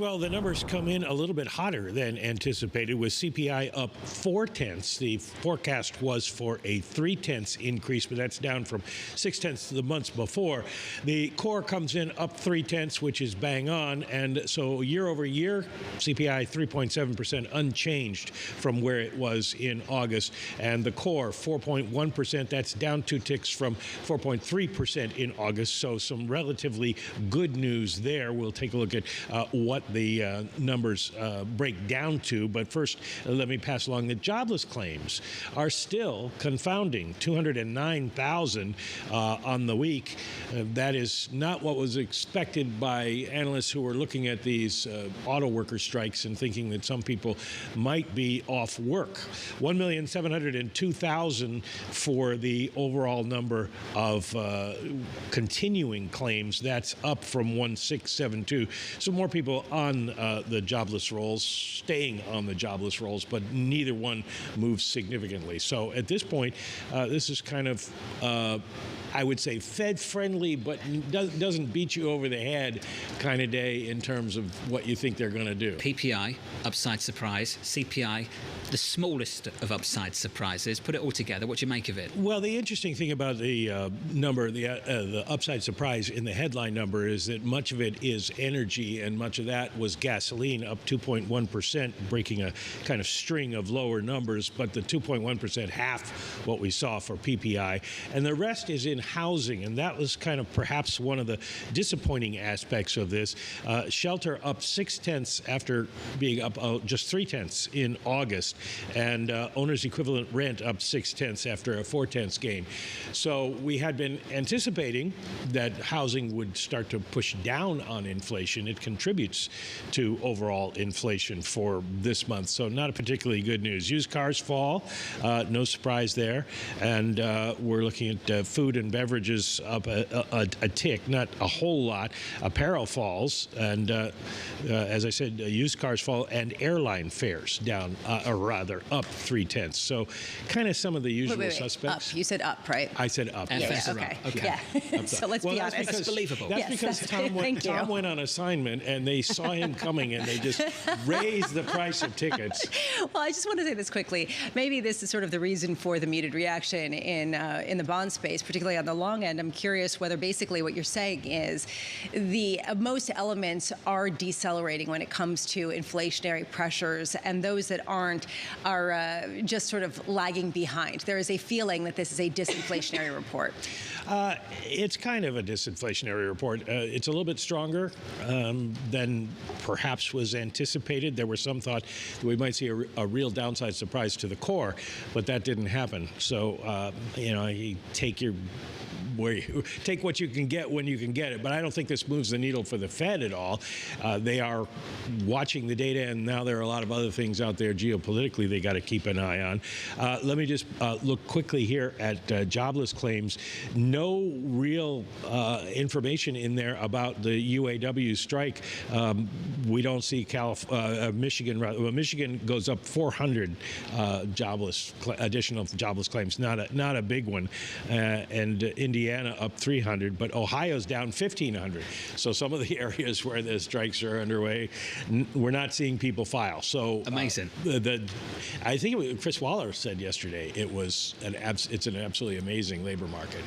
Well, the numbers come in a little bit hotter than anticipated, with CPI up 0.4. The forecast was for a 0.3 increase, but that's down from 0.6 the months before. The core comes in up 0.3, which is bang on, and so year over year, CPI 3.7% unchanged from where it was in August, and the core 4.1%. That's down 2 ticks from 4.3% in August. So some relatively good news there. We'll take a look at what the numbers break down to. But first, let me pass along the jobless claims are still confounding. 209,000 on the week. That is not what was expected by analysts who were looking at these auto worker strikes and thinking that some people might be off work. 1,702,000 for the overall number of continuing claims. That's up from 1,672. So more people on the jobless rolls, staying on the jobless rolls, but neither one moves significantly. So at this point, this is kind of, I would say, Fed-friendly, but doesn't beat you over the head kind of day in terms of what you think they're going to do. PPI, upside surprise. CPI, the smallest of upside surprises. Put it all together. What do you make of it? Well, the interesting thing about the number, the upside surprise in the headline number, is that much of it is energy, and much of that was gasoline, up 2.1%, breaking a kind of string of lower numbers, but the 2.1%, half what we saw for PPI. And the rest is in housing, and that was kind of perhaps one of the disappointing aspects of this. Shelter up 0.6 after being up just 0.3 in August, and owner's equivalent rent up 0.6 after a 0.4 gain. So we had been anticipating that housing would start to push down on inflation. It contributes to overall inflation for this month, so not a particularly good news. Used cars fall, no surprise there, and we're looking at food and beverages up a tick, not a whole lot. Apparel falls, and as I said, used cars fall, and airline fares down, or rather up 0.3. So kind of some of the usual suspects. Up. You said up, right? I said up. Yes. Yes. Okay. Okay. Yeah. So let's be honest. That's believable. That's because Tom went on assignment, and they saw him coming, and they just raised the price of tickets. Well, I just want to say this quickly. Maybe this is sort of the reason for the muted reaction in the bond space, particularly on the long end. I'm curious whether basically what you're saying is the most elements are decelerating when it comes to inflationary pressures, and those that aren't are just sort of lagging behind. There is a feeling that this is a disinflationary report. It's kind of a disinflationary report. It's a little bit stronger than perhaps was anticipated. There was some thought that we might see a real downside surprise to the core, but that didn't happen. So, you take what you can get when you can get it. But I don't think this moves the needle for the Fed at all. They are watching the data, and now there are a lot of other things out there geopolitically they got to keep an eye on. Let me just look quickly here at jobless claims. No real information in there about the UAW strike. We don't see Michigan. Well, Michigan goes up 400 additional jobless claims. Not a big one, and Indiana up 300, but Ohio's down 1,500. So some of the areas where the strikes are underway, we're not seeing people file. So amazing. I think Chris Waller said yesterday it's an absolutely amazing labor market.